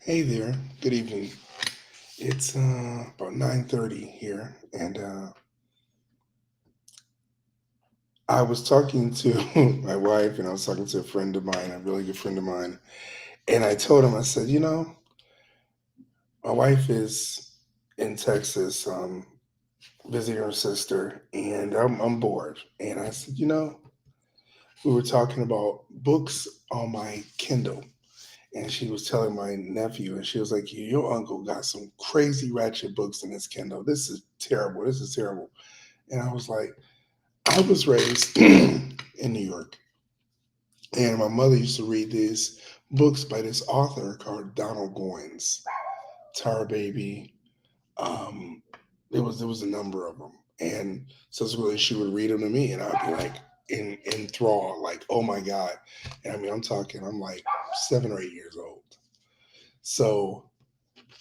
Hey there. Good evening. It's about 9:30 here, and I was talking to my wife, and I was talking to a friend of mine, a really good friend of mine, and I told him, I said, my wife is in Texas, visiting her sister, and I'm bored. And I said, we were talking about books on my Kindle, and she was telling my nephew, and she was like, "Your uncle got some crazy ratchet books in his Kindle. This is terrible. This is terrible." And I was like, I was raised in New York, and my mother used to read these books by this author called Donald Goines, Tar Baby. Um, there was a number of them, and subsequently she would read them to me, and I'd be like in enthralled, like, oh my god. And I mean, I'm like 7 or 8 years old. So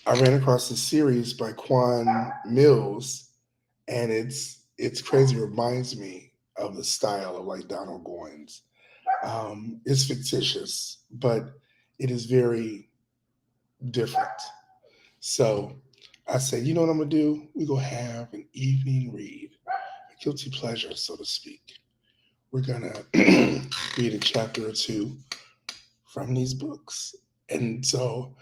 I ran across this series by Quan Mills, and it's crazy. It reminds me of the style of like Donald Goines. It's fictitious, but it is very different. So I said, you know what I'm gonna do? We go have an evening read, a guilty pleasure, so to speak. We're gonna read a chapter or two from these books. And so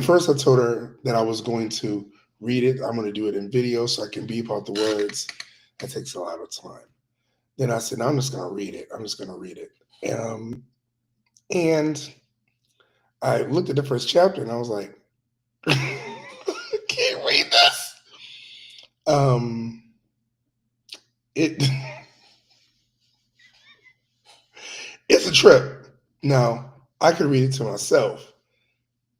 first I told her that I was going to read it. I'm going to do it in video so I can beep out the words. That takes a lot of time. Then I said, no, I'm just going to read it. I'm just going to read it. And I looked at the first chapter and I was like, I can't read this. Um, it it's a trip. Now, I could read it to myself.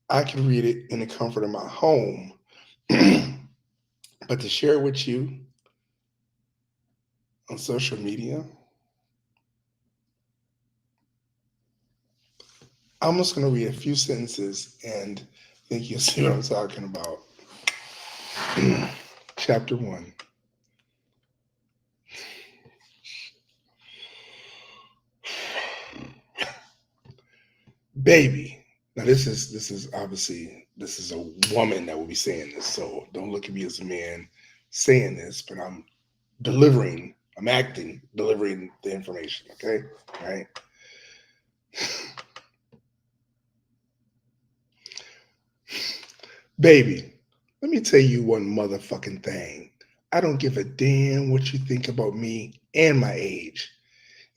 I could read it in the comfort of my home. But to share it with you on social media, I'm just going to read a few sentences and I think you'll see what I'm talking about. Chapter 1. Baby. Now this is obviously this is a woman that will be saying this, so don't look at me as a man saying this, but I'm acting, delivering the information, okay? All right. Baby, let me tell you one motherfucking thing. I don't give a damn what you think about me and my age.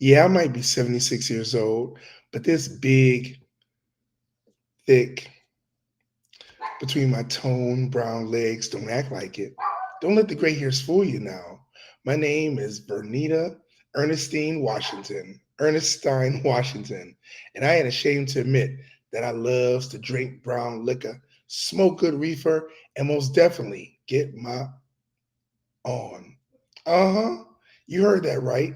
Yeah, I might be 76 years old, but this big, thick, between my toned brown legs don't act like it. Don't let the gray hairs fool you now. My name is Bernita Ernestine Washington, and I ain't ashamed to admit that I loves to drink brown liquor, smoke good reefer, and most definitely get my on. Uh-huh. You heard that right.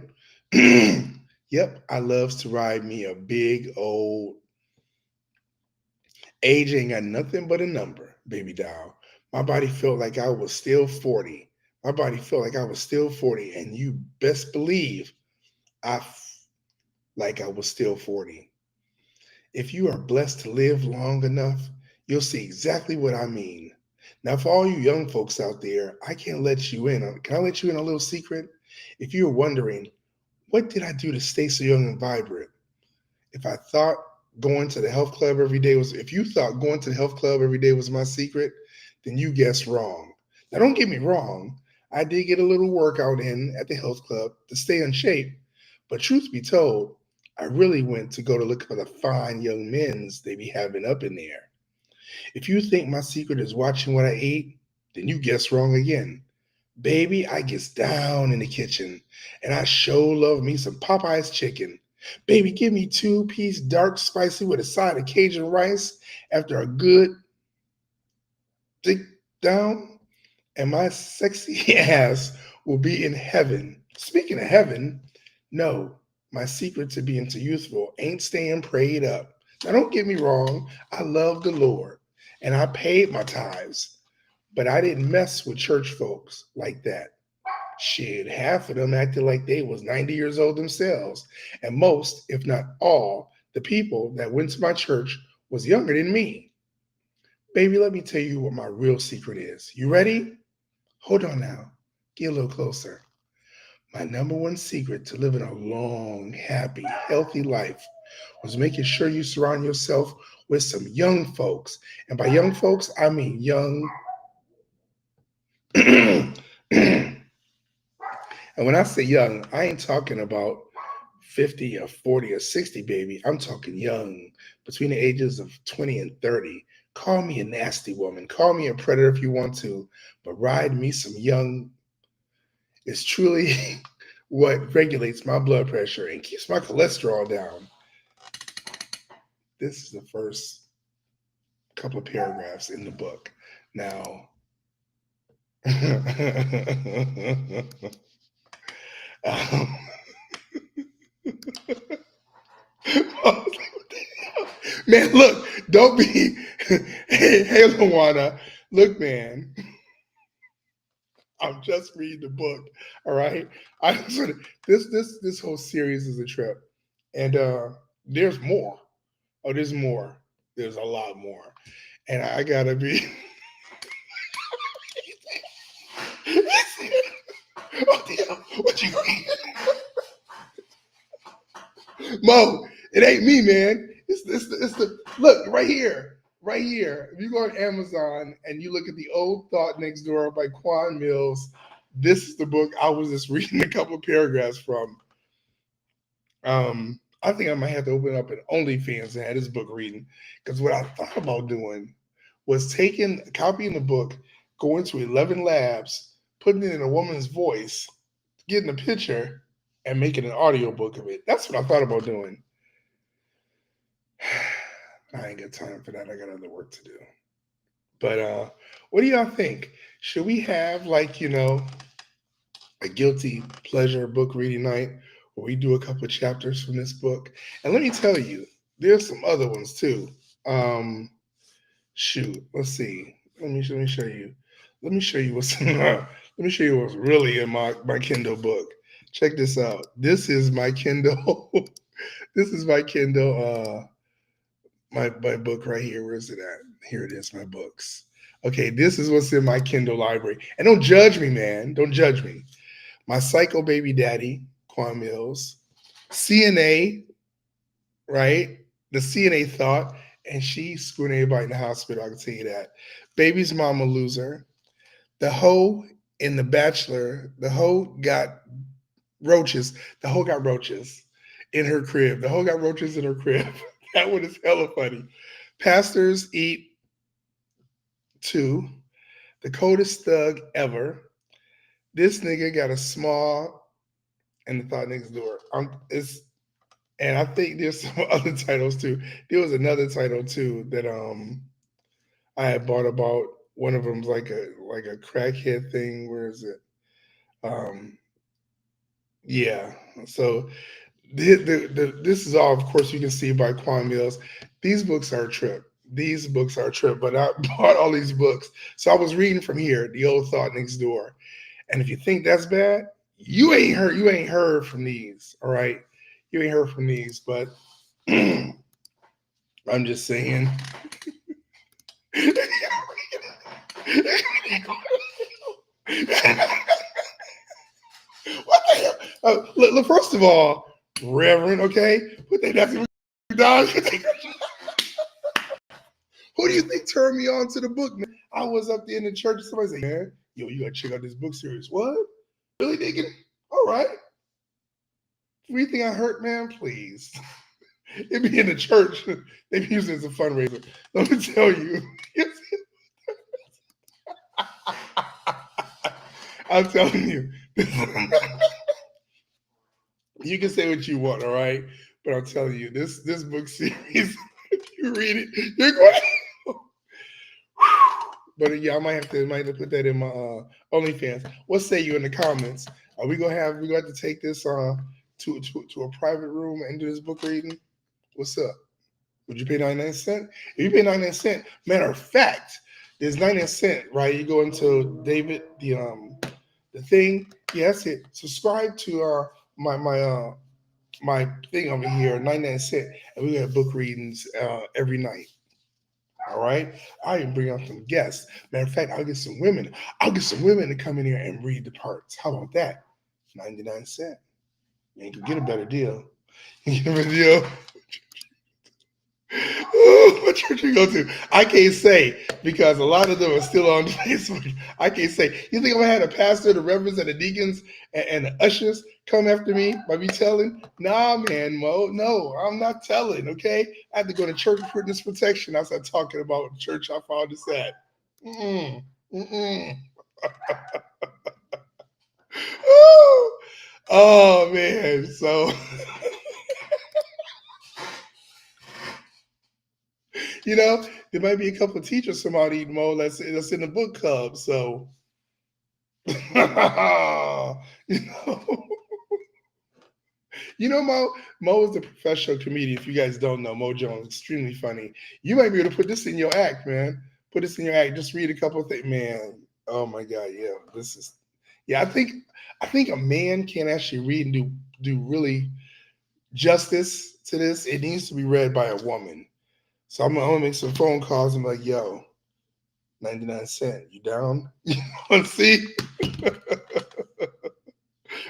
Yep, I loves to ride me a big old age ain't got nothing but a number, baby doll. My body felt like I was still 40. My body felt like I was still 40, and you best believe like I was still 40. If you are blessed to live long enough, you'll see exactly what I mean. Now, for all you young folks out there, I can't let you in. Can I let you in a little secret? If you're wondering, what did I do to stay so young and vibrant? If I thought going to the health club every day was, if you thought going to the health club every day was my secret, then you guessed wrong. Now, don't get me wrong. I did get a little workout in at the health club to stay in shape, but truth be told, I really went to go to look for the fine young men's they be having up in there. If you think my secret is watching what I eat, then you guess wrong again. Baby, I gets down in the kitchen and I sure love me some Popeye's chicken. Baby, give me 2-piece dark spicy with a side of Cajun rice after a good thick down, and my sexy ass will be in heaven. Speaking of heaven, no, my secret to being too youthful ain't staying prayed up. Now, don't get me wrong, I love the Lord and I paid my tithes, but I didn't mess with church folks like that. Shit, half of them acted like they was 90 years old themselves. And most, if not all, the people that went to my church was younger than me. Baby, let me tell you what my real secret is. You ready? Hold on now. Get a little closer. My number one secret to living a long, happy, healthy life was making sure you surround yourself with some young folks. And by young folks, I mean young. And when I say young, I ain't talking about 50 or 40 or 60, baby. I'm talking young, between the ages of 20 and 30. Call me a nasty woman. Call me a predator if you want to, but ride me some young is truly what regulates my blood pressure and keeps my cholesterol down. This is the first couple of paragraphs in the book. Now, um, man, look, don't be. Hey, Luana, look, man. I'm just reading the book. All right, this whole series is a trip, and there's more. Oh, there's more. There's a lot more, and I gotta be. Oh damn! What you reading? Mo, it ain't me, man. It's the look right here, right here. If you go on Amazon and you look at the old Thought Next Door by Quan Mills, this is the book I was just reading a couple of paragraphs from. I think I might have to open up an OnlyFans and have this book reading because what I thought about doing was copying the book, going to 11 labs, putting it in a woman's voice, getting a picture, and making an audio book of it. That's what I thought about doing. I ain't got time for that. I got other work to do. But what do y'all think? Should we have a guilty pleasure book reading night where we do a couple of chapters from this book? And let me tell you, there's some other ones too. Um, Shoot, let's see. Let me show you. Let me show you what's let me show you what's really in my Kindle book. Check this out. This is my Kindle. This is my Kindle. My book right here. Where is it at? Here it is. My books. Okay, this is what's in my Kindle library. And don't judge me, man. Don't judge me. My Psycho Baby Daddy, Quan Mills, CNA, right? The CNA Thot, and she's screwing everybody in the hospital. I can tell you that. Baby's Mama Loser, the hoe in The Bachelor. The hoe got roaches. The hoe got roaches in her crib. The hoe got roaches in her crib. That one is hella funny. Pastors Eat Two, the coldest thug ever. This nigga got a small and the Thought Next Door. And I think there's some other titles too. There was another title too that I had bought about. One of them's like a crackhead thing. Where is it? Um, yeah. So this is all, of course, you can see by Quan Mills. These books are a trip. These books are a trip. But I bought all these books, so I was reading from here, the old Thought Next Door. And if you think that's bad, you ain't heard. You ain't heard from these. All right, you ain't heard from these. But I'm just saying. What the hell? Look, first of all, Reverend, okay? What they that's dog. Who do you think turned me on to the book, man? I was up there in the church. Somebody said, man, yo, you gotta check out this book series. What? Really thinking? All right. What do you think I hurt, man? Please. It be in the church. They be using it as a fundraiser. Let me tell you. I'm telling you. You can say what you want, all right? But I'm telling you, this book series, if you read it, you're going. But yeah, I might have to put that in my OnlyFans. What say you in the comments? Are we gonna have to take this to a private room and do this book reading? What's up? Would you pay 99¢? If you pay 99¢, matter of fact, there's 99¢, right? You go into David the thing. Yeah, that's it. Subscribe to my thing over here, 99¢, and we have book readings every night. All All right. I even bring out some guests. Matter of fact, I'll get some women. I'll get some women to come in here and read the parts. How about that? 99 cents. You ain't gonna get a better deal. You get a better deal. What church you go to? I can't say because a lot of them are still on Facebook. I can't say. You think I'm gonna have the pastor, the reverends, and the deacons and the ushers come after me by me telling? Nah, man, Mo. No, I'm not telling. Okay, I have to go to church witness protection. I start talking about the church I found this at. Mm-mm, mm-mm. Oh man, so you know there might be a couple of teachers from out Eden Mo that's in the book club. So you know, Mo is a professional comedian. If you guys don't know, Mo Jones, extremely funny. You might be able to put this in your act, man. Put this in your act. Just read a couple of things, man. Oh my God, yeah. This is, yeah. I think a man can actually read and do really justice to this. It needs to be read by a woman. So I'm gonna make some phone calls and be like, yo, 99 cents, you down? You know, see?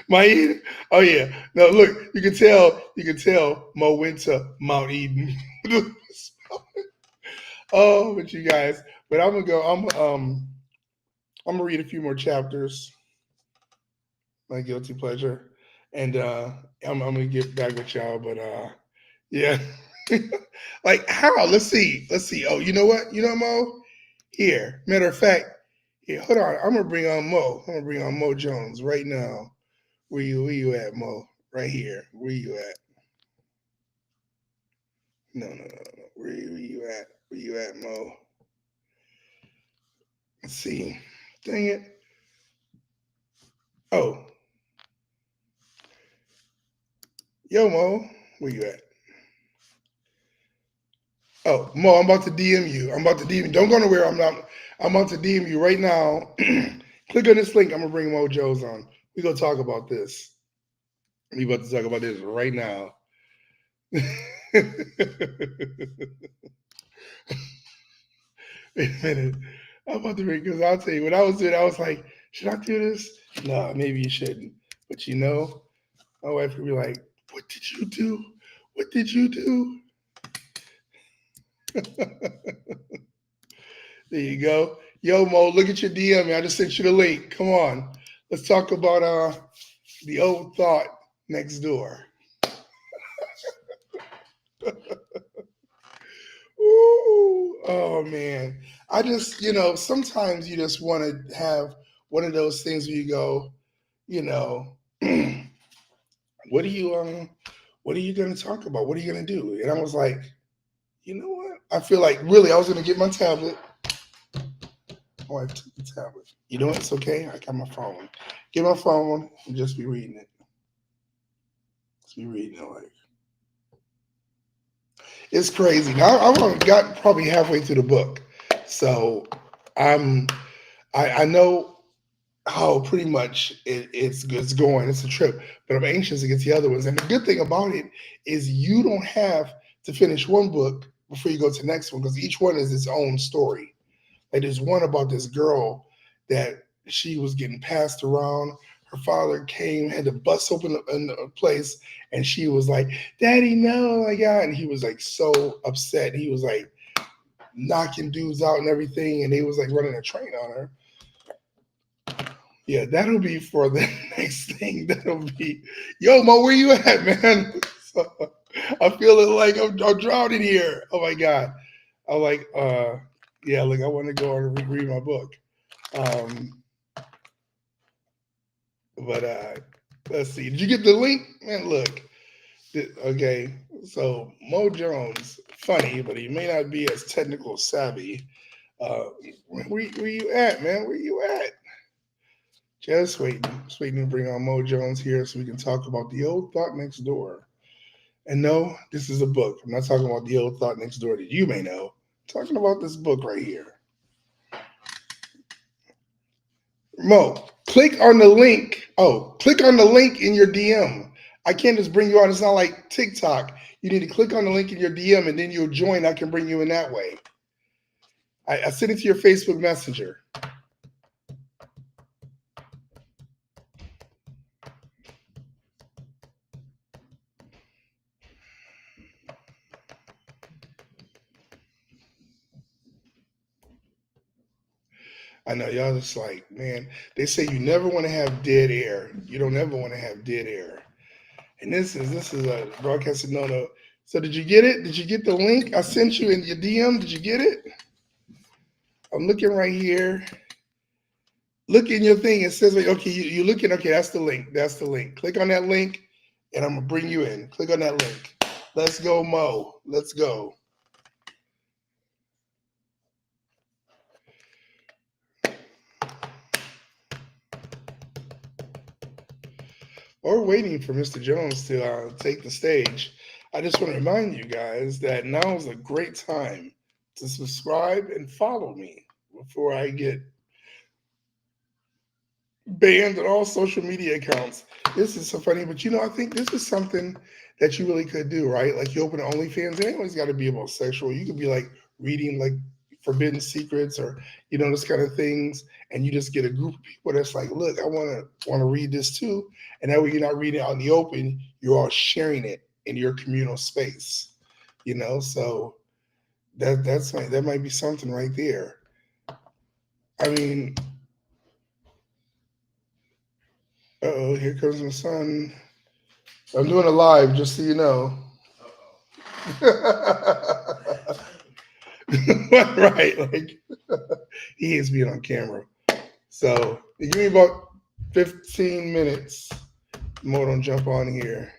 My oh yeah. No, look, you can tell Mo went to Mount Eden. Oh, but you guys, but I'm gonna go. I'm gonna read a few more chapters. My guilty pleasure, and I'm gonna get back with y'all. But yeah, like how? Let's see. Oh, you know what? You know Mo? Here, matter of fact, here. Hold on. I'm gonna bring on Mo. I'm gonna bring on Mo Jones right now. Where you at, Mo? Right here. Where you at? No. Where you at? Where you at, Mo? Let's see. Dang it. Oh, yo, Mo. Where you at? Oh, Mo, I'm about to DM you. I'm about to DM you. Don't go nowhere. I'm not. I'm about to DM you right now. Click on this link. I'm gonna bring Mo Jones on. We gonna talk about this. We about to talk about this right now. Wait a minute. I'm about to read because I'll tell you when I was doing. I was like, should I do this? No, maybe you shouldn't. But my wife would be like, "What did you do? What did you do?" There you go. Yo, Mo, look at your DM. I just sent you the link. Come on. Let's talk about the old thought next door. Ooh, oh man. I just, sometimes you just want to have one of those things where you go, you know, what are you what are you gonna talk about? What are you gonna do? And I was like, you know what? I feel like really I was gonna get my tablet. Oh, I took the tablet. You know what? It's okay. I got my phone. Get my phone and just be reading it. Just be reading it like it's crazy. Now I've only got probably halfway through the book. So I'm I know how pretty much it's going. It's a trip, but I'm anxious to get to the other ones. And the good thing about it is you don't have to finish one book before you go to the next one because each one is its own story. Like there's one about this girl that she was getting passed around. Her father came, had to bust open a place, and she was like, "Daddy, no, my God!" And he was like so upset. He was like knocking dudes out and everything, and they was like running a train on her. Yeah, that'll be for the next thing. That'll be, yo, Mo, where you at, man? So, I'm feeling like I'm drowning here. Oh my God. I'm like, yeah, look, I want to go and reread my book. Um, but let's see. Did you get the link? Man, look. Okay, so Mo Jones, funny, but he may not be as technical savvy. Where you at, man? Where you at? Just waiting to bring on Mo Jones here so we can talk about the old thought next door. And no, this is a book. I'm not talking about the old thought next door that you may know. I'm talking about this book right here. Mo, click on the link. Oh, click on the link in your DM. I can't just bring you on. It's not like TikTok. You need to click on the link in your DM and then you'll join. I can bring you in that way. I sent it to your Facebook Messenger. I know y'all just like, man, they say you never want to have dead air. You don't ever want to have dead air. And this is a broadcasting no no. So did you get it? Did you get the link I sent you in your DM? Did you get it? I'm looking right here. Look in your thing. It says, like, okay, you're looking. Okay, that's the link. That's the link. Click on that link, and I'm gonna bring you in. Click on that link. Let's go, Mo. Let's go. While we're waiting for Mr. Jones to take the stage, I just want to remind you guys that now is a great time to subscribe and follow me before I get banned on all social media accounts. This is so funny, but I think this is something that you really could do, right? Like you open OnlyFans, it ain't always got to be about sexual. You could be like reading like forbidden secrets or those kind of things, and you just get a group of people that's like, look, I want to read this too, and that way you're not reading it out in the open. You're all sharing it in your communal space, So that might be something right there. I mean, oh, here comes my son. I'm doing a live, just so you know. Right, like he is being on camera. So give me about 15 minutes. More don't jump on here.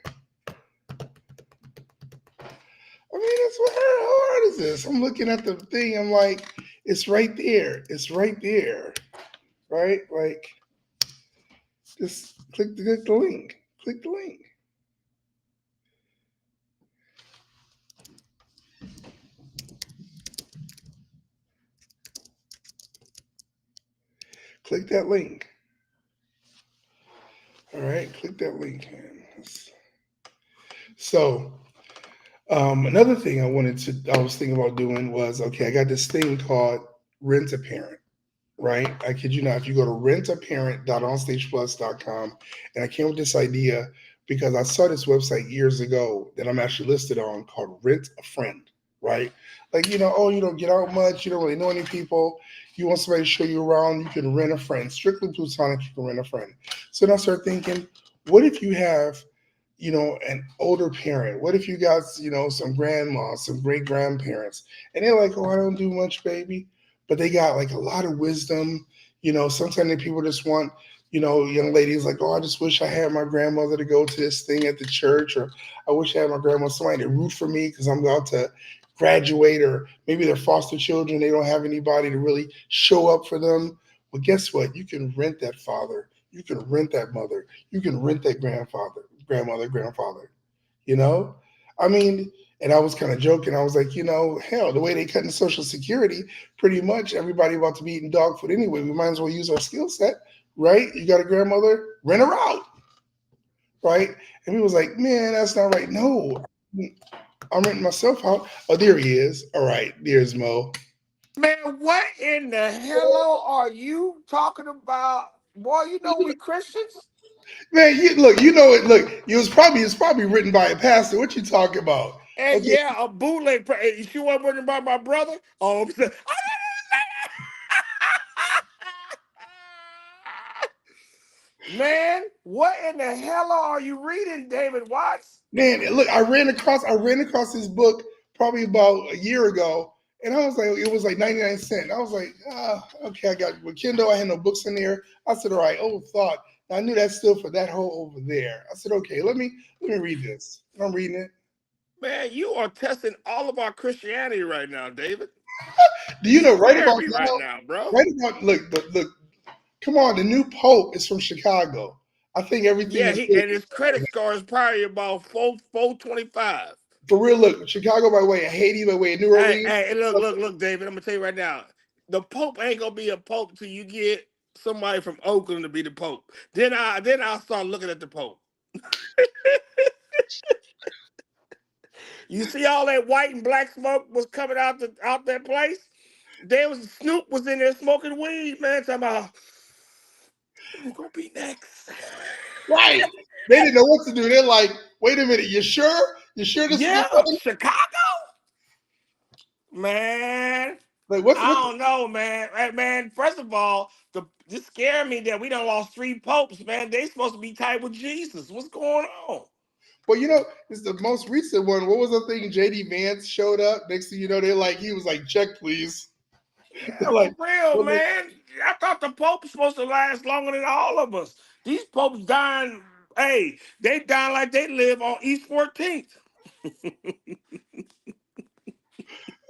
I mean, it's what how hard is this? I'm looking at the thing. I'm like, it's right there. It's right there. Right? Like, just click the link. Click the link. Click that link. All right, click that link. So another thing I was thinking about doing was, okay, I got this thing called Rent a Parent, right? I kid you not. If you go to rentaparent.onstageplus.com, and I came with this idea because I saw this website years ago that I'm actually listed on called Rent a Friend, right? Like, oh, you don't get out much, you don't really know any people, you want somebody to show you around, you can rent a friend. Strictly platonic, you can rent a friend. So then I started thinking, what if you have an older parent? What if you got, some grandma, some great grandparents, and they're like, oh, I don't do much, baby, but they got like a lot of wisdom. Sometimes the people just want, young ladies like, oh, I just wish I had my grandmother to go to this thing at the church, or I wish I had my grandma, somebody to root for me because I'm about to graduate, or maybe they're foster children, they don't have anybody to really show up for them. Well, guess what? You can rent that father, you can rent that mother, you can rent that grandmother, grandfather. You know, I mean, and I was kind of joking. I was like, hell, the way they cutting Social Security, pretty much everybody about to be eating dog food anyway. We might as well use our skill set, right? You got a grandmother, rent her out, right? And he was like, man, that's not right. No, I'm renting myself out. Oh, there he is. All right, there's Mo. Man, what in the hello are you talking about? Boy, you know we Christians. Man, look, Look, it's probably written by a pastor. What you talking about? And Okay, yeah, a bootleg. You wasn't written by my brother? Oh, I'm saying, man, what in the hell are you reading, David Watts? man, look, I ran across this book probably about a year ago, and I was like, it was like 99 cents. I was like, okay, I got with Kindle. I had no books in there. I said, all right, old thought. I knew that's still for that hole over there. I said, okay, let me read this. And I'm reading it. Man, you are testing all of our Christianity right now, David. Do you You know right scaring about me right now? now, bro. Right about look. Come on, the new pope is from Chicago. I think everything Yeah, is good. and his credit score is probably about 425. For real. Look, Chicago by way of Haiti, by way of New Hey, Orleans. hey, look, David. I'm gonna tell you right now. The Pope ain't gonna be a Pope till you get somebody from Oakland to be the Pope. Then I'll start looking at the Pope. You see all that white and black smoke was coming out that place? There was Snoop was in there smoking weed, man. Talking about who's gonna be next? Right. They didn't know what to do. They're like, wait a minute, you sure? You sure this is the Yeah, one? Chicago, man. Like, what's I what? don't know, man. Man, first of all, this scared me that we done lost three popes, man. They supposed to be tight with Jesus. What's going on? Well, it's the most recent one. What was the thing? JD Vance showed up. Next thing you know, he was like, check, please. Yeah, Like, for real, well, man. I thought the Pope's supposed to last longer than all of us. These popes dying, hey, they dying like they live on East 14th.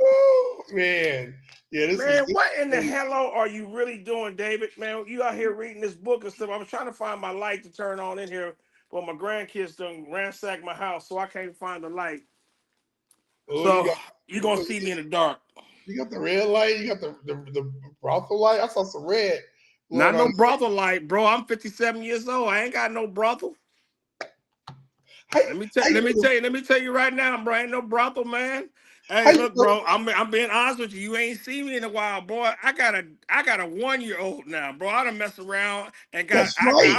oh man, yeah, Man, this what in the is hell are you really doing, David? Man, you out here reading this book and stuff. I was trying to find my light to turn on in here, but my grandkids done ransacked my house, so I can't find the light. oh, So you're gonna see me in the dark. you got the red light, you got the brothel light. I saw some red Not going no on. brothel light, bro. I'm 57 years old. I ain't got no brothel. How, how Let me you tell you right now, bro. Ain't no brothel, man. how Hey, you look, bro. I'm being honest with you. You ain't seen me in a while, boy. I got a 1 year old now, bro. I done mess around and That's right.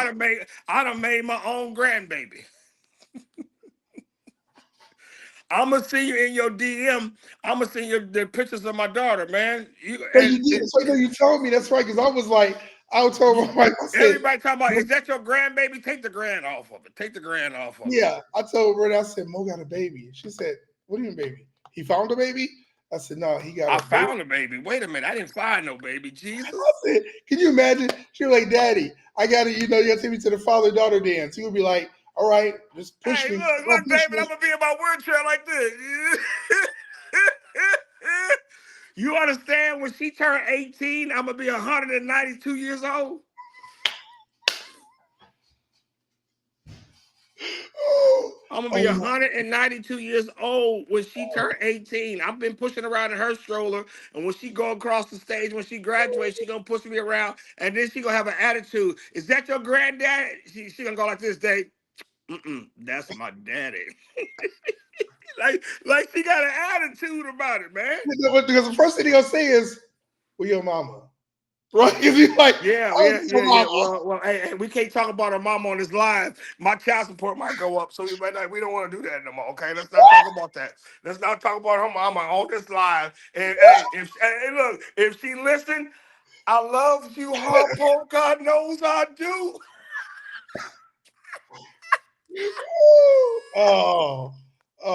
I done made my own grandbaby. I'm gonna see you in your DM. I'm gonna send you the pictures of my daughter, man. You No, and you did. So no, you told me that's right because I was like, I told you, my wife, I said, everybody talking about is that your grandbaby? Take the grand off of it. Take the grand off of it. yeah. I told her, I said, Mo got a baby. She said, what do you mean, baby? He found a baby? I said, no, he got I a baby. found a baby. Wait a minute. I didn't find no baby. I Jesus. said, can you imagine? She was like, Daddy, I gotta, you gotta take me to the father-daughter dance. He would be like, all right, just push Hey, me. look, Don't push David, me. I'm gonna be in my wheelchair like this. You understand? When she turned 18, I'm gonna be 192 years old. Oh, I'm gonna be oh my 192 years old when she turned 18. I've been pushing around in her stroller, and when she go across the stage, when she graduates, she gonna push me around, and then she gonna have an attitude. Is that your granddad? She gonna go like this, Dave. That's my daddy. Like she got an attitude about it, man. because the first thing he gonna say is, well, your mama. Right? Because he's like, Yeah, oh, yeah, it's your yeah, yeah. mama. Well, hey, we can't talk about her mom on this live. My child support might go up, so we don't want to do that no more. Okay, let's not talk about that. Let's not talk about her mama on this live. And hey, look, if she listen, I love you, Harpo. God knows I do. Oh,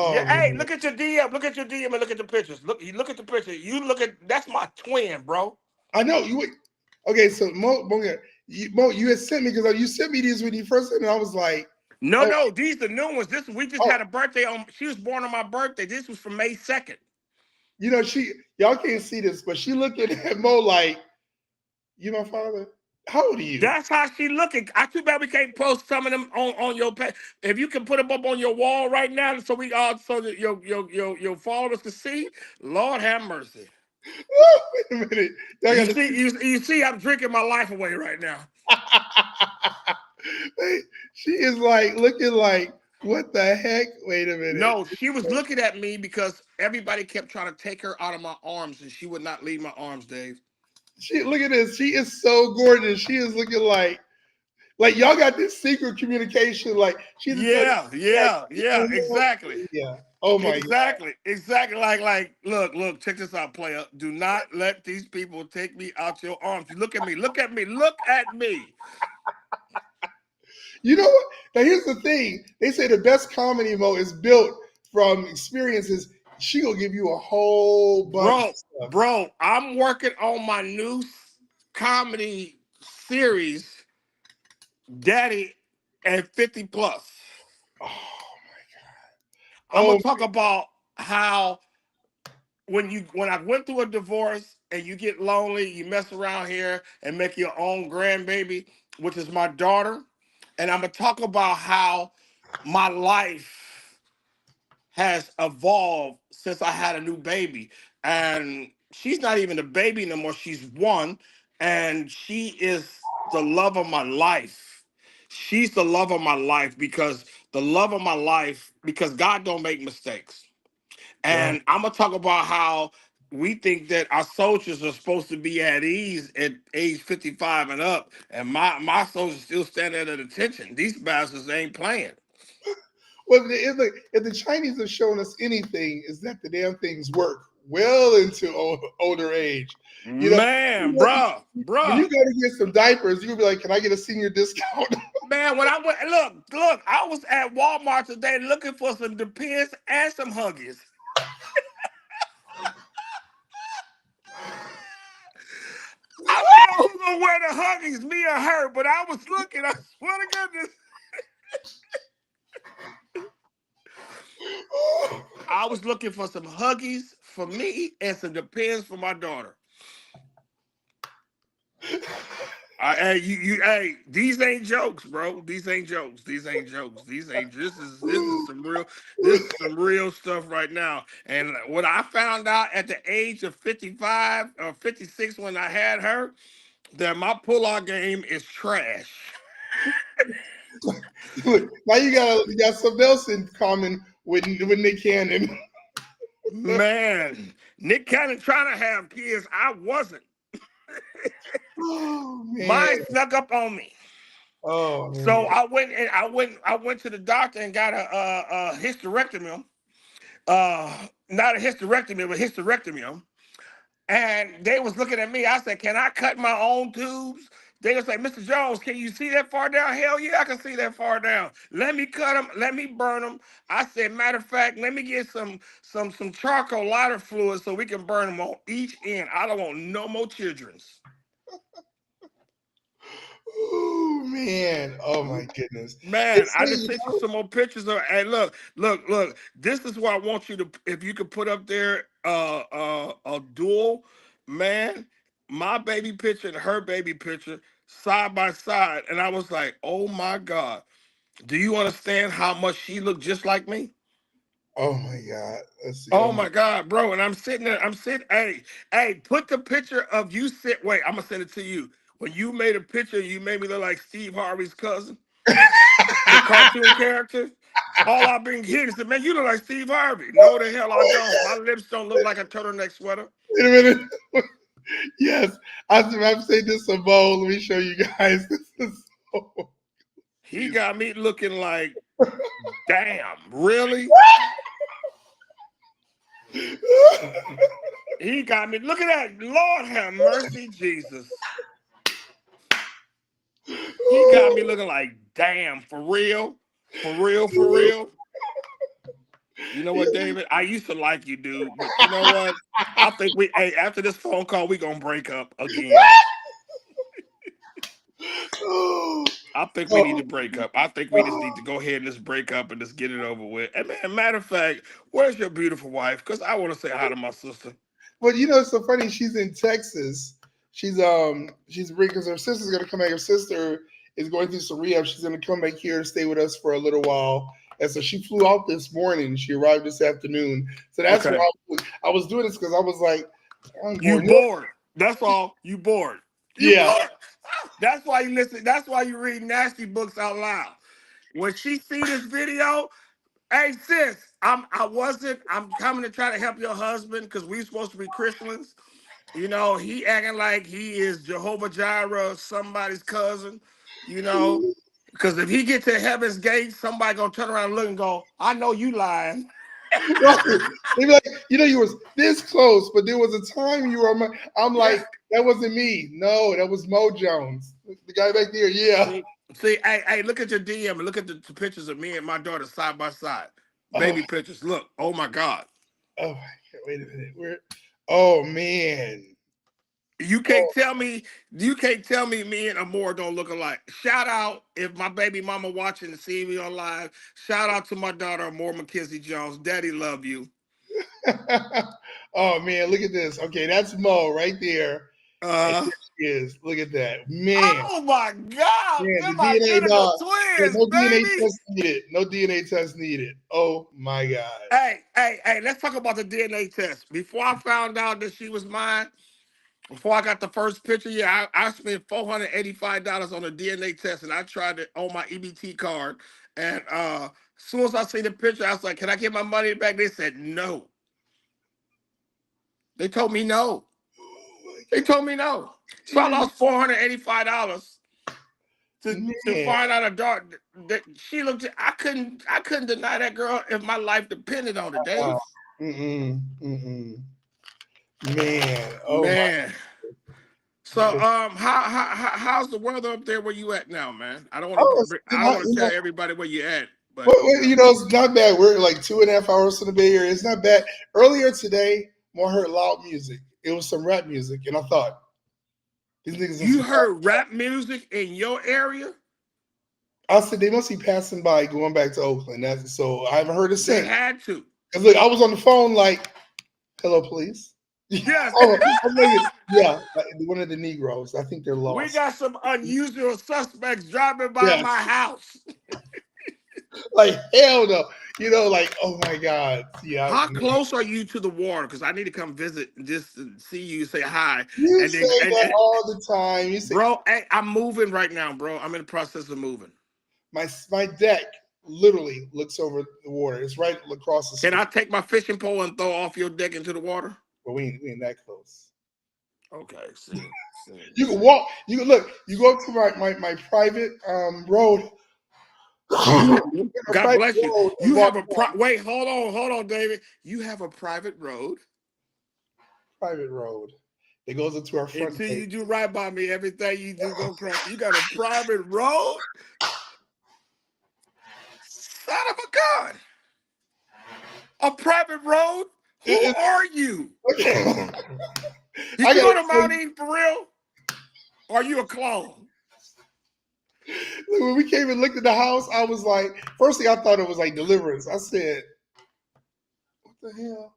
Yeah, oh hey, man. look at your DM. Look at your DM and look at the pictures. You look at the picture. You look at that's my twin, bro. I know you. Okay, so Mo, you had sent me because you sent me these when you first sent me. I was like, No, oh, no, these the new ones. This we just oh, had a birthday on. She was born on my birthday. This was from May 2nd. y'all can't see this, but she looking at Mo like, you my father. How old are you? That's how she looking. I too bad we can't post some of them on your page. If you can put them up on your wall right now, so we all so that your followers can see. Lord have mercy. Wait a minute. Y'all You got to see, see. you see, I'm drinking my life away right now. Hey, she is like looking like, what the heck? Wait a minute. No, she was looking at me because everybody kept trying to take her out of my arms, and she would not leave my arms, Dave. Look at this. She is so gorgeous. She is looking like y'all got this secret communication. Like she's the type Yeah, like, yeah, yeah, exactly. yeah. Oh my god. Exactly. Like, look, check this out, player. Do not let these people take me out your arms. You look at me, look at me, look at me. You know what? Now here's the thing. They say the best comedy Mo is built from experiences. She gonna give you a whole bunch of stuff. Bro, I'm working on my new comedy series, Daddy and 50 Plus. Oh, I'm gonna oh talk about how when I went through a divorce and you get lonely, you mess around here and make your own grandbaby, which is my daughter. And I'm gonna talk about how my life has evolved since I had a new baby. And she's not even a baby no more. She's one, and she is the love of my life. She's the love of my life because God don't make mistakes. right. And I'm gonna talk about how we think that our soldiers are supposed to be at ease at age 55 and up, and my soldiers still stand at attention. These bastards ain't playing. Well, if the Chinese have shown us anything, is that the damn things work well into older age. You know, Man, bruh, when you bruh. go to get some diapers, you'll be like, "Can I get a senior discount?" Man, when I went, look, I was at Walmart today looking for some Depends and some Huggies. I don't know who's gonna wear the Huggies, me or her, but I was looking. I swear to goodness, I was looking for some Huggies for me and some Depends for my daughter. Hey, hey, these ain't jokes, bro. These ain't jokes. These ain't jokes. These ain't. This is some real. This is some real stuff right now. And what I found out at the age of 55 or 56 when I had her, that my pull-out game is trash. Look, now you got something else in common with Nick Cannon. Man, Nick Cannon trying to have kids. I wasn't. Oh man. Mine snuck up on me. Oh So man. I went to the doctor and got a hysterectomy. Not a hysterectomy, but hysterectomy. And they was looking at me. I said, "Can I cut my own tubes?" They was like, "Mr. Jones, can you see that far down?" Hell yeah, I can see that far down. Let me cut them. Let me burn them. I said, matter of fact, let me get some charcoal lighter fluid so we can burn them on each end. I don't want no more children's. Oh man. Oh my goodness. They Man, I say, just you sent you know, some more pictures of. Hey, look. This is what I want you to. If you could put up there, a duel, man. My baby picture and her baby picture side by side, and I was like, oh my god, do you understand how much she looked just like me? oh my God. Let's see. Oh Oh my. my god, bro. And I'm sitting there. I'm sitting. Hey, put the picture of you sit. Wait, I'm gonna send it to you. When you made a picture, you made me look like Steve Harvey's cousin, the cartoon character. All I've been hearing is, man, you look like Steve Harvey. No, the hell I don't. My lips don't look like a turtleneck sweater. Wait a minute. Yes, I've said this a bowl. Let me show you guys. This is so. He got me looking like, damn, really? He got me. Look at that. Lord have mercy, Jesus. He got me looking like, damn, for real? For real, for real? You know what, David? I used to like you, dude, but you know what? I think hey, after this phone call, we gonna break up again. Oh, I think we need to oh, break up. I think we just need to oh. go ahead and just break up and just get it over with. And man, matter of fact, where's your beautiful wife? Because I want to say hi to my sister. But you know, it's so funny. She's in Texas. She's because her sister's gonna come back. Her sister is going through some rehab. She's gonna come back here and stay with us for a little while. And so she flew out this morning. She arrived this afternoon. So that's why Okay. I was doing this because I was like, I'm You bored. bored. That's all. You bored. You Yeah. bored. That's why you listen. That's why you read nasty books out loud. When she see this video, hey sis, I'm coming to try to help your husband because we supposed to be Christians. You know, he acting like he is Jehovah Jireh, somebody's cousin, you know. Because if he get to heaven's gate, somebody gonna turn around and look and go, I know you lying. Right. They be like, you know, you was this close, but there was a time you were. I'm Yeah. like, that wasn't me. No, that was Mo Jones, the guy back there. Yeah. See, hey, look at your DM and look at the pictures of me and my daughter side by side. Oh, Baby pictures. Look, oh my God. oh my God. Wait a minute. Where? Oh man. You can't Oh, tell me, you can't tell me me and Amore don't look alike. Shout out if my baby mama watching and seeing me on live. Shout out to my daughter, Amore McKenzie Jones. Daddy love you. oh man. Look at this. Okay, that's Mo right there. And Uh there she is. Look at that, man. oh my God. Man, They're the my DNA identical dog. Yeah, twins, no DNA baby. test needed. No DNA test needed. Oh my God. Hey, let's talk about the DNA test. Before I found out that she was mine, before I got the first picture, yeah, I spent $485 on a DNA test, and I tried it on my EBT card. And as soon as I see the picture, I was like, "Can I get my money back?" They said no. They told me no. Oh my They God. told me no. So I Dude, lost $485 to man. find out a daughter that she looked. I couldn't deny that girl if my life depended on it, Uh, Dave. mm-mm, mm-mm. Man. Oh my Man. So goodness. how's the weather up there where you at now, man? Oh, it's I don't not, want to tell everybody where you at, but it's not bad. We're like 2.5 hours from the Bay Area. It's not bad. Earlier today, I heard loud music. It was some rap music, and I thought these niggas in you some. heard rap music in your area? I said they must be passing by going back to Oakland. That's so I haven't heard it They since. had to. Cause look, I was on the phone like, "Hello, police." Yes. I'm like, yeah, like, one of the Negroes. I think they're We lost. got some unusual suspects driving by Yes, my house. like hell no. Like oh my god. Yeah, How close are you to the water? Because I need to come visit just to see you, say hi, you and then say that all the time. You say bro, hey, I'm moving right now, bro. I'm in the process of moving. my deck literally looks over the water. It's right across the Can street. I take my fishing pole and throw off your deck into the water? But we ain't that close. Okay, see, You can see. walk. You can look. You go to my private road. A God private bless you. road and You walk have a down wait, hold on, David. You have a private road. private road. It goes into our front Until gate. you do right by me, everything you do go crack. You got a private road? Son of a gun. A private road? Who It, are you? it, Did I you gotta go to tell Mount you, Eden for real? Or are you a clone? look, when we came and looked at the house, I was like, first thing I thought it was like deliverance. I said, what the hell?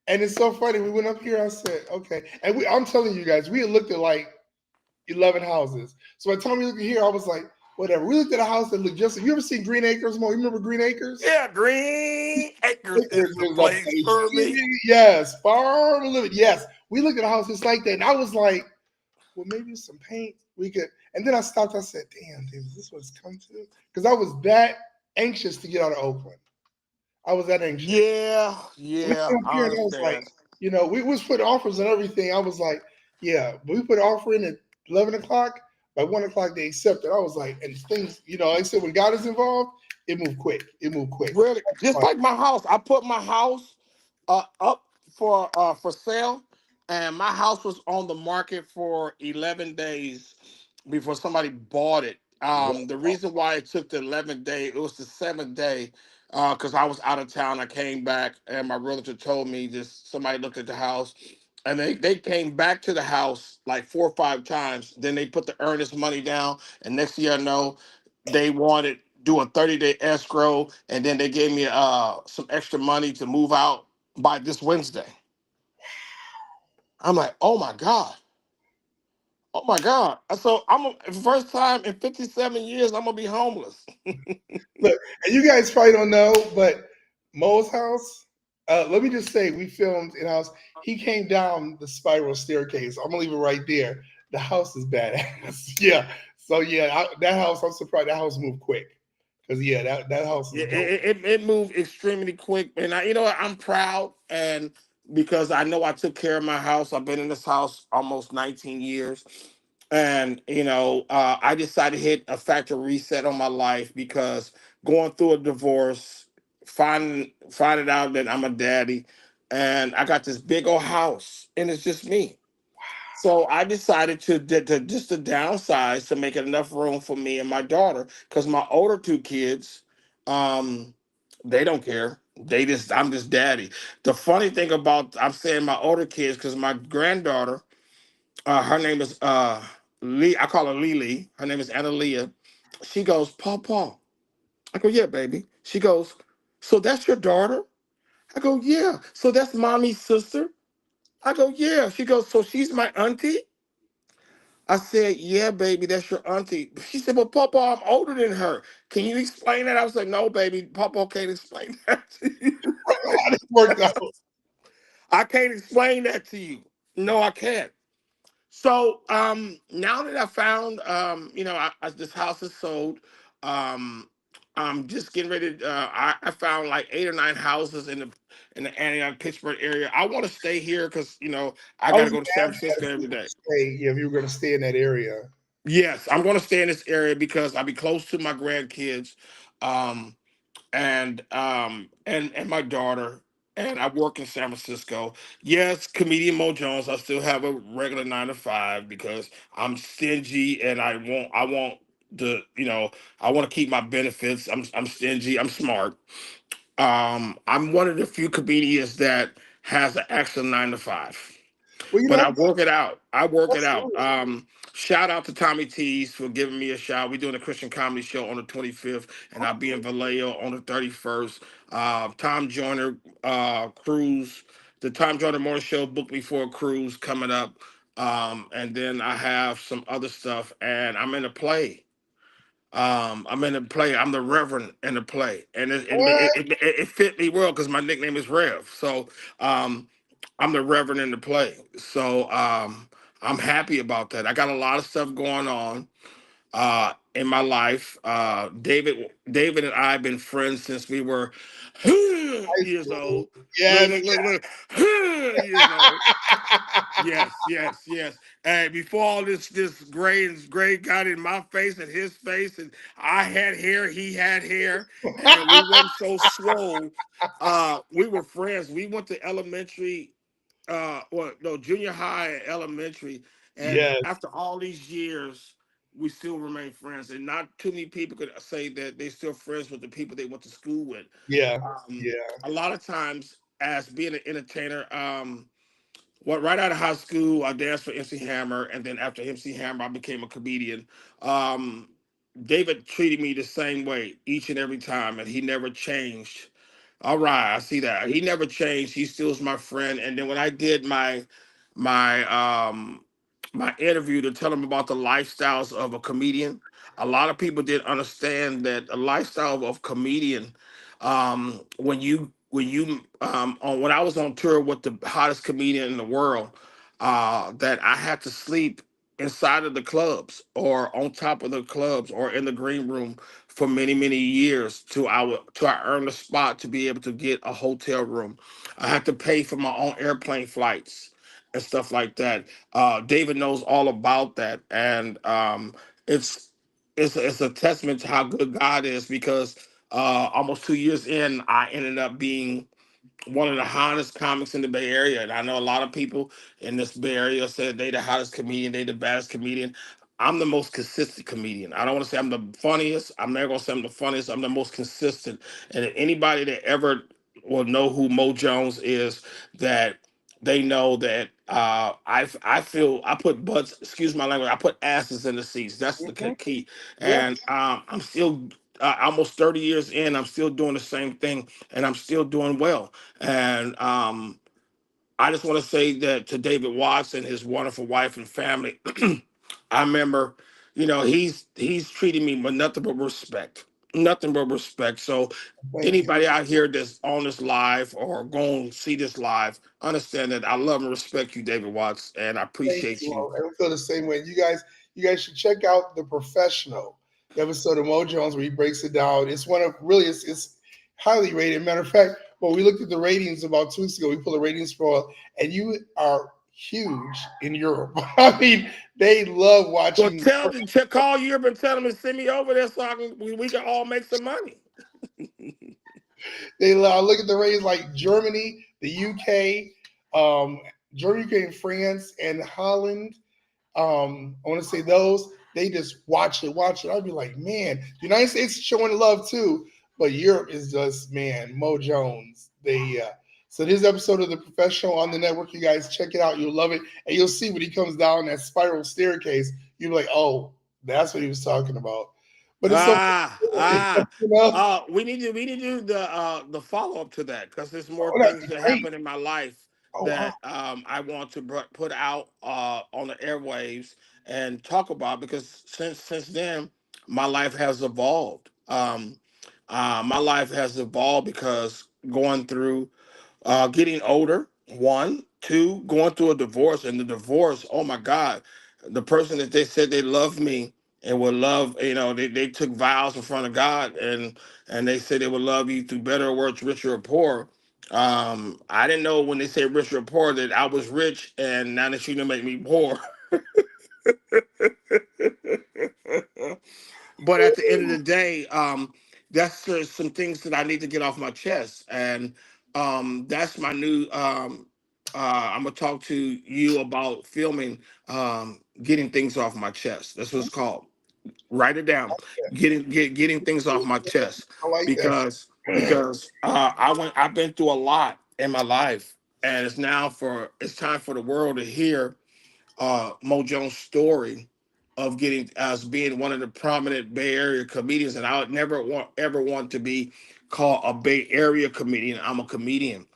And it's so funny. We went up here. I said, okay. And I'm telling you guys, we had looked at like 11 houses. So by the time we looked at here, I was like, whatever. We looked at a house that looked just. You ever seen Green Acres, Mo? You remember Green Acres? Yeah, Green Acres is Acres the is a place place. for me. Yes, farm living. Yes, we looked at a house just like that, and I was like, well, maybe some paint we could. And then I stopped. I said, damn, dude, is this what it's come to? Because I was that anxious to get out of Oakland. I was that anxious. Yeah, When I yeah, came up I here and I was like, understand. we was putting offers and everything. I was like, yeah, but we put an offer in at 11 o'clock. By 1 o'clock, they accepted. I was like, and things, like I said, when God is involved, it moved quick. It moved quick. Really, just Like, like my house. I put my house up for sale, and my house was on the market for 11 days before somebody bought it. The reason why it took the 11th day, it was the seventh day, because I was out of town. I came back, and my realtor told me just somebody looked at the house, and they came back to the house like 4 or 5 times. Then they put the earnest money down, and next thing I know, they wanted do a 30-day escrow, and then they gave me some extra money to move out by this Wednesday. I'm like, oh my God. So first time in 57 years, I'm gonna be homeless. look, and you guys probably don't know, but Mo's house. Let me just say, we filmed in house. He came down the spiral staircase. I'm gonna leave it right there. The house is badass. Yeah. So yeah, that house. I'm surprised that house moved quick. Cause yeah, that house is Yeah, dope. it moved extremely quick, and you know what? I'm proud, and because I know I took care of my house. I've been in this house almost 19 years, and I decided to hit a factory reset on my life because going through a divorce, finding out that I'm a daddy, and I got this big old house, and it's just me. So I decided to just to downsize to make enough room for me and my daughter, because my older two kids, um, they don't care. I'm just daddy. The funny thing about I'm saying my older kids, because my granddaughter, her name is Lee. I call her Lily. Her name is Analia. She goes, Paw. I go, yeah, baby. She goes, so that's your daughter? I go, yeah. So that's mommy's sister? I go, yeah. She goes, so she's my auntie? I said, yeah, baby, that's your auntie. She said, well, Papa, I'm older than her. Can you explain that? I was like, no, baby, Papa can't explain that to you. How this worked out. I can't explain that to you. No, I can't. So now that I found, this house is sold. Um, I'm just getting ready. I found like 8 or 9 houses in the Antioch Pittsburgh area. I want to stay here because I I got to was go to going San to ask that Francisco if you every were day. going to stay, yeah, if you were going to stay in that area. Yes, I'm going to stay in this area because I'll be close to my grandkids, um, and my daughter. And I work in San Francisco. Yes, comedian Mo Jones. I still have a regular 9 to 5 because I'm stingy and I want the I want to keep my benefits. I'm stingy. I'm smart. I'm one of the few comedians that has an actual 9 to 5. Well, But I work it out. I work it out. absolutely. Shout out to Tommy T's for giving me a shout. We're doing a Christian comedy show on the 25th, and I'll be in Vallejo on the 31st. Tom Joyner cruise. The Tom Joyner Morning Show booked me for a cruise coming up. And then I have some other stuff, and I'm in a play. I'm in the play. I'm the Reverend in the play, and What? it fit me well because my nickname is Rev. So um, I'm the Reverend in the play. So I'm happy about that. I got a lot of stuff going on in my life. David and I have been friends since we were High years school. old. Look, Yes. look, look, look, years old. Yes, yes, yes. Hey, before all this gray got in my face and his face, and I had hair, he had hair, and we wasn't so swole. We were friends. We went to elementary, well, no, junior high and elementary, and Yes. after all these years, we still remain friends. And not too many people could say that they still friends with the people they went to school with. Yeah. Um, Yeah. a lot of times, as being an entertainer, well, right out of high school, I danced for MC Hammer, and then after MC Hammer, I became a comedian. Um, David treated me the same way each and every time, and he never changed. All right, I see that. He never changed. He still is my friend. And then when I did my my interview to tell him about the lifestyles of a comedian, a lot of people didn't understand that a lifestyle of comedian, when I was on tour with the hottest comedian in the world, that I had to sleep inside of the clubs or on top of the clubs or in the green room for many years till I earned a spot to be able to get a hotel room. I had to pay for my own airplane flights and stuff like that. David knows all about that, and it's it's a testament to how good God is because almost 2 years in, I ended up being one of the hottest comics in the Bay Area. And I know a lot of people in this Bay Area said they the hottest comedian, they the baddest comedian. I'm the most consistent comedian. I don't want to say I'm the funniest. I'm never gonna say I'm the funniest. I'm the most consistent. And if anybody that ever will know who Mo Jones is, that they know that I feel I put butts, excuse my language, I put asses in the seats. That's the Mhm. key. Yep. And I'm still almost 30 years in, I'm still doing the same thing and I'm still doing well. And I just want to say that to David Watson, his wonderful wife and family, I remember, he's treating me with nothing but respect, nothing but respect. So Thank you. anybody out here that's on this live or going to see this live, understand that I love and respect you, David Watts, and I Thank appreciate you. you. I feel the same way. You guys should check out the professional, the episode of Mo Jones where he breaks it down. It's one of really it's highly rated. Matter of fact, when we looked at the ratings about 2 weeks ago, we pulled the ratings for, and you are huge in Europe. I mean, they love Well, watching. call Europe and tell them to send me over there so we can all make some money. They look at the ratings like Germany, the UK, um, Germany, UK, and France, and Holland. I want to say those. They just watch it. I'd be like, man, the United States is showing love too, but Europe is just, man, Mo Jones. So this episode of The Professional on the network, you guys check it out. You'll love it, and you'll see when he comes down that spiral staircase. You'll be like, oh, that's what he was talking about. But it's so, Ah, you ah. know, We need to do the follow up to that because there's more oh, that'd things be that great. happen in my life Oh wow, that I want to put out on the airwaves and talk about because since then my life has evolved. My life has evolved because going through getting older, one, two, going through a divorce, and the divorce, oh my God, the person that they said they loved me and will love. They took vows in front of God, and they said they would love you through better or worse, rich or poor. I didn't know when they said rich or poor that I was rich, and now that you gonna make me poor. But at the end of the day, that's just some things that I need to get off my chest, and that's my new. I'm gonna talk to you about filming, getting things off my chest. That's what it's called. Write it down. Getting things off my chest, I like that. because I've been through a lot in my life, and it's time for the world to hear Mo Jones' story of getting as being one of the prominent Bay Area comedians, and I would never ever want to be called a Bay Area comedian. I'm a comedian,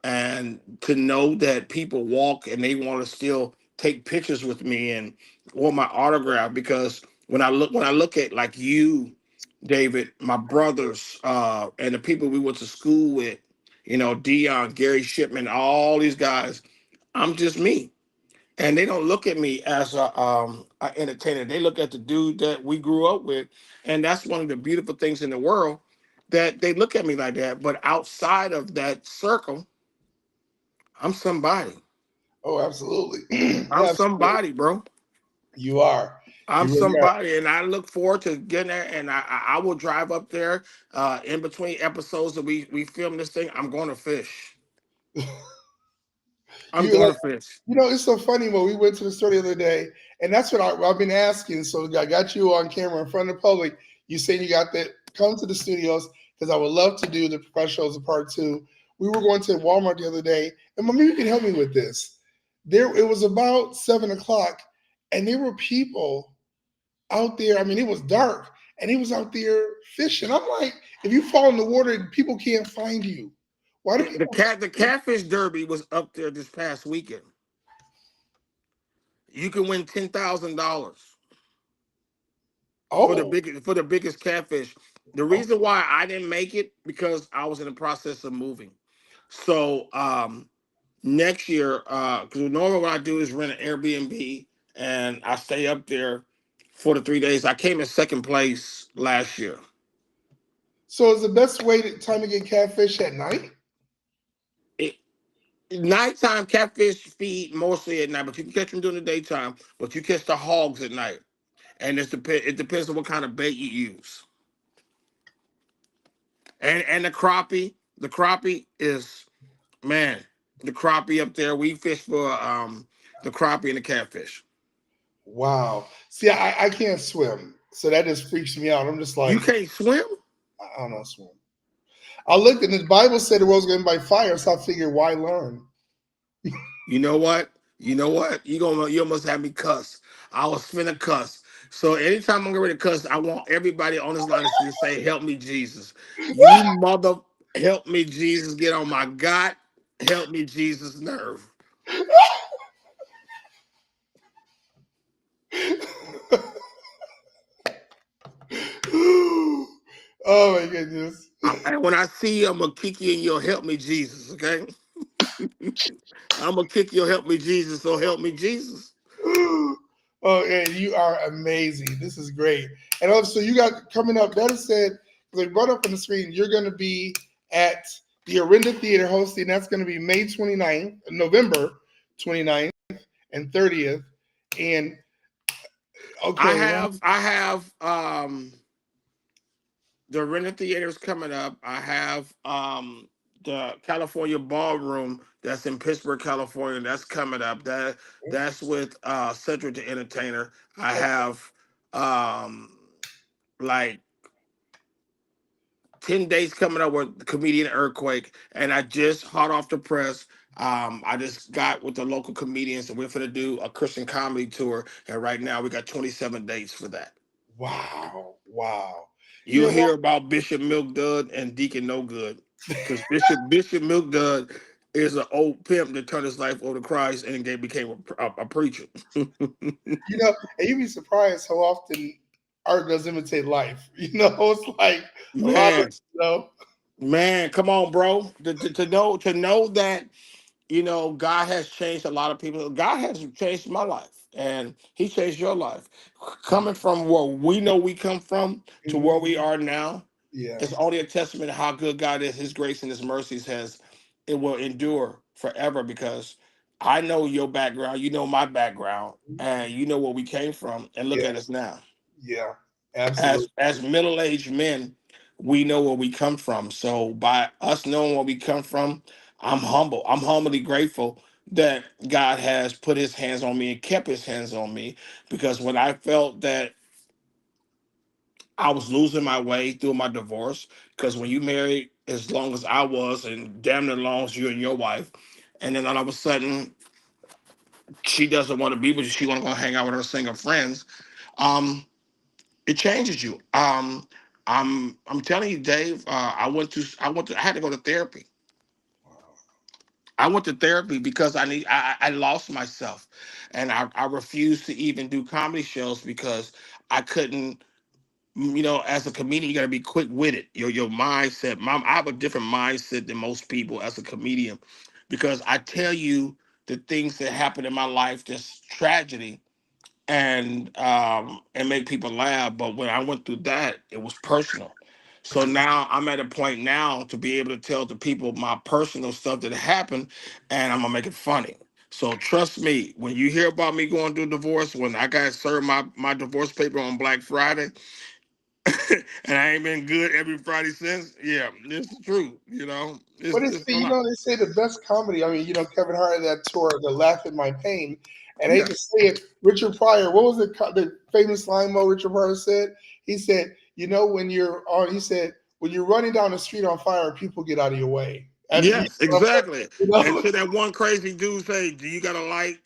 and to know that people walk and they want to still take pictures with me and want my autograph, because when I look at like you, David, my brothers, and the people we went to school with, Dion, Gary Shipman, all these guys, I'm just me, and they don't look at me as a entertainer. They look at the dude that we grew up with, and that's one of the beautiful things in the world, that they look at me like that. But outside of that circle, I'm somebody. Oh, absolutely. I'm Absolutely. somebody, bro. You are. I'm You really are. somebody, and I look forward to getting there. And I will drive up there in between episodes that we film this thing. I'm going to fish. I'm You going like, to fish. it's so funny when we went to the store the other day, and that's what I've been asking. So I got you on camera in front of the public. You saying you got that? Come to the studios because I would love to do the professionals of part two. We were going to Walmart the other day, and maybe you can help me with this. There, it was about 7 o'clock, and there were people out there. I mean, it was dark, and he was out there fishing. I'm like, if you fall in the water, people can't find you. Why do The people? cat the catfish derby was up there this past weekend. You can win $10,000 Oh, for the biggest catfish. The oh, reason why I didn't make it, because I was in the process of moving. So next year, because normally what I do is rent an Airbnb and I stay up there for the 3 days. I came in second place last year. so is the best time to get catfish at night? It, Nighttime catfish feed mostly at night, but you can catch them during the daytime. But you catch the hogs at night, and it depends on what kind of bait you use. And the crappie is, man, the crappie up there. We fish for the crappie and the catfish. Wow. See, I can't swim, so that just freaks me out. I'm just You like, can't swim. I don't know swim. I looked and the Bible said the world's going to be by fire, so I figured why learn? You know what? You know what? You almost had me cuss. I was finna cuss. So anytime I'm ready to cuss, I want everybody on this line to just say, "Help me, Jesus." You mother, help me, Jesus. Get on my God. Help me, Jesus. Nerve. Oh my goodness. And when I see you, I'm gonna kick you in your help me, Jesus. Okay. I'm gonna kick your help me, Jesus. So help me, Jesus. Oh, and you are amazing. This is great. And also, you got coming up, that is said, because I brought up on the screen, you're going to be at the Orinda Theater hosting. That's going to be May 29th, November 29th and 30th. And I okay, have I have the Renner Theater's coming up. I have the California Ballroom that's in Pittsburgh, California. That's coming up. That's with Cedric the Entertainer. I have um like 10 days coming up with the comedian Earthquake, and I just hot off the press. I just got with the local comedians, and we're gonna do a Christian comedy tour. And right now, we got 27 dates for that. wow, wow. You You'll know what? hear about Bishop Milk Dud and Deacon No Good, because Bishop Milk Dud is an old pimp that turned his life over to Christ and then became a preacher. And you'd be surprised how often art does imitate life. It's like a lot of, Man, you know, man, come on, bro. To know that God has changed a lot of people. God has changed my life, and He changed your life. Coming from where we know we come from to Mhm. where we are now, Yeah, it's only a testament to how good God is. His grace and His mercies has it will endure forever because I know your background, you know my background, and you know where we came from. And look yeah, at us now. yeah. Absolutely. As middle-aged men, we know where we come from. So by us knowing where we come from, I'm humble. I'm humbly grateful that God has put his hands on me and kept his hands on me, because when I felt that I was losing my way through my divorce, because when you married as long as I was and damn near long as you and your wife, and then all of a sudden she doesn't want to be with you, she want to go hang out with her single friends. um it changes you. I'm telling you, Dave. I had to go to therapy. Wow. I went to therapy because I lost myself, and I refused to even do comedy shows because I couldn't. As a comedian, you got to be quick witted. Your mindset. I have a different mindset than most people as a comedian, because I tell you the things that happened in my life, this tragedy, and make people laugh. But when I went through that, it was personal. So now I'm at a point now to be able to tell the people my personal stuff that happened, and I'm gonna make it funny. So trust me, when you hear about me going through divorce, when I got served my divorce paper on Black Friday, and I ain't been good every Friday since. Yeah, it's the truth. But It's you gonna. know, they say the best comedy. I mean, you know, Kevin Hart had that tour, "The Laugh at My Pain," and I hate Yeah. to say it. Richard Pryor, what was the famous line Mo Richard Pryor said? He said, "You know, when you're on," he said, "when you're running down the street on fire, people get out of your way." And Yes, exactly. you And know, to that one crazy dude say, "Do you got a light?"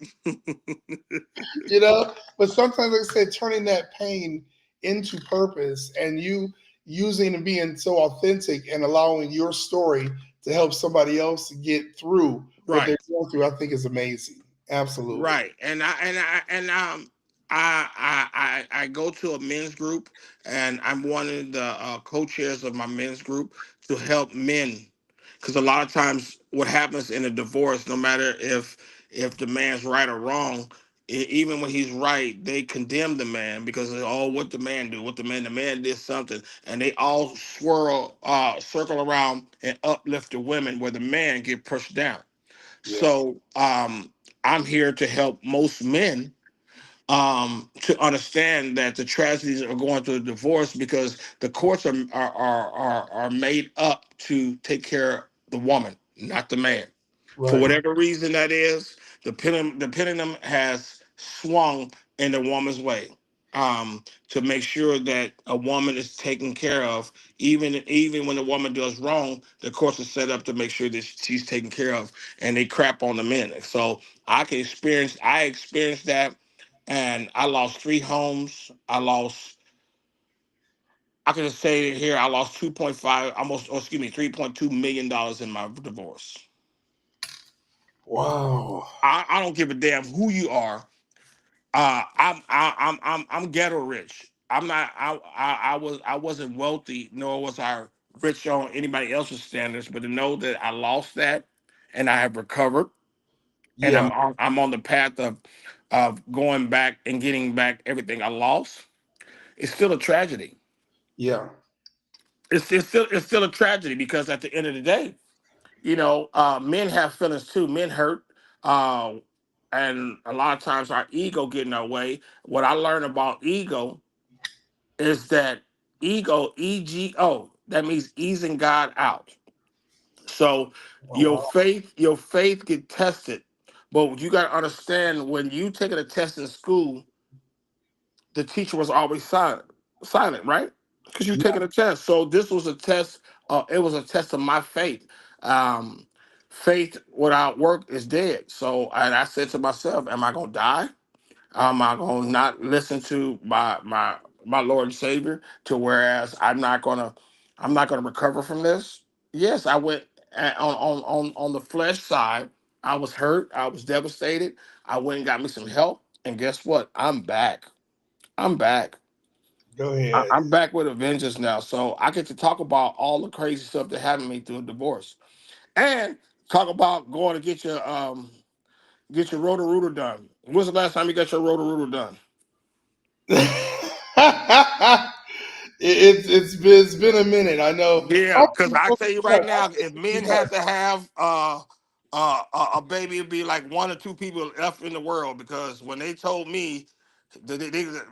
you know. But sometimes, like I said, turning that pain into purpose, and you using and being so authentic and allowing your story to help somebody else get through what they're Right. going through, I think is amazing. Absolutely. Right, I go to a men's group, and I'm one of the co-chairs of my men's group to help men, because a lot of times what happens in a divorce, no matter if the man's right or wrong, even when he's right, they condemn the man because oh, what the man do, the man did something, and they all circle around and uplift the women where the man get pushed down. Yeah. So I'm here to help most men to understand that the tragedies are going through a divorce because the courts are made up to take care of the woman, not the man. For Right. whatever reason that is, the pendulum has swung in the woman's way, to make sure that a woman is taken care of. Even when the woman does wrong, the courts are set up to make sure that she's taken care of, and they crap on the men. So I experienced that, and I lost 3 homes. I can just say it here, I lost 2.5, almost, or excuse me, $3.2 million in my divorce. Wow. I don't give a damn who you are. I'm ghetto rich. I'm not. I wasn't wealthy, nor was I rich on anybody else's standards. But to know that I lost that, and I have recovered, and Yeah. I'm on the path of going back and getting back everything I lost. It's still a tragedy. Yeah. It's still a tragedy, because at the end of the day, men have feelings too. Men hurt, uh, and a lot of times our ego get in our way. What I learned about ego is that ego, that means easing God out. So Oh, wow. your faith get tested, but you got to understand, when you taking a test in school, the teacher was always silent, right? Because you Yeah. taking a test. So this was a test. It was a test of my faith. Um, Faith without work is dead. So, and I said to myself, "Am I gonna die? Am I gonna not listen to my Lord and Savior? To whereas I'm not gonna recover from this?" Yes, I went on the flesh side. I was hurt. I was devastated. I went and got me some help, and guess what? I'm back. I'm back. Go ahead. I'm back with a vengeance now. So I get to talk about all the crazy stuff that happened to me through a divorce. And Talk about going to get your rotor rooter done. When's the last time you got your rotor rooter done? It's been a minute. I know. Yeah, because I tell you right now, if men Yes. had to have a baby, it'd be like one or two people left in the world. Because when they told me,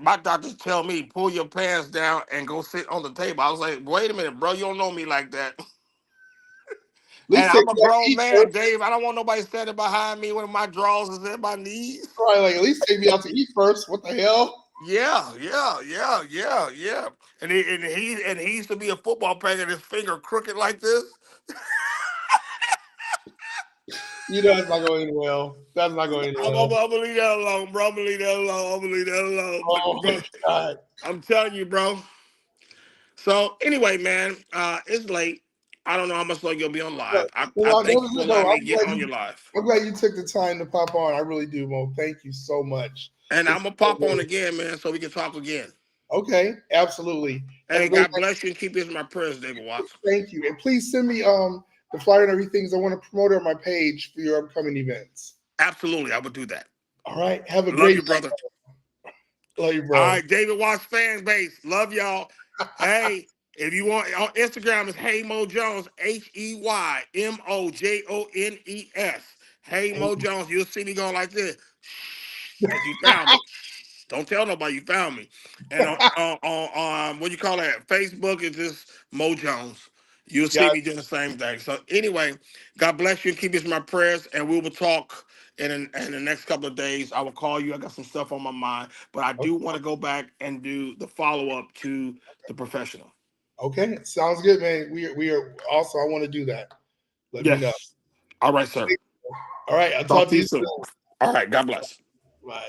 my doctors tell me pull your pants down and go sit on the table. I was like, wait a minute, bro, you don't know me like that. At And least take I'm a me out to grown eat man, first. Dave. I don't want nobody standing behind me when my drawers is in my knees. Probably like at least take me out to eat first. What the hell? Yeah, yeah, yeah, yeah, yeah. And he used to be a football player, and his finger crooked like this. You know it's not going well. That's not going well. I'm gonna leave that alone, bro. I'm gonna leave that alone. I'm gonna leave that alone. But Oh bro, God. I'm telling you, bro. So anyway, man, it's late. I don't know how much longer you'll be on But, live. I well, thank you for no, letting me get on your live. I'm glad you took the time to pop on. I really do, Mo. Thank you so much. And I'm It's gonna so pop on great. again, man, so we can talk again. Okay, absolutely. Have a Hey, great God bless you and keep this in my prayers, David Watts. Thank you. And please send me the flyer and everything 'cause I want to promote it on my page for your upcoming events. Absolutely, I would do that. All right. Have a Love great you, brother. night. Love you, All bro. right, David Watts fan base. Love y'all. Hey, if you want on Instagram, it's Hey Mo Jones, HeyMoJones. Hey Mo Jones. You'll see me going like this. Because you found me. Don't tell nobody you found me. And on what you call that? Facebook is just Mo Jones. You'll see Got me doing the same thing. So anyway, God bless you and keep us in my prayers. And we will talk in the next couple of days. I will call you. I got some stuff on my mind, but I do want to go back and do the follow up to the professional. okay. Sounds good, man. We are also I want to do that. Let me know. Yes. All right, sir. All right. I'll Talk talk to to you you soon. soon. All right. God bless. Bye.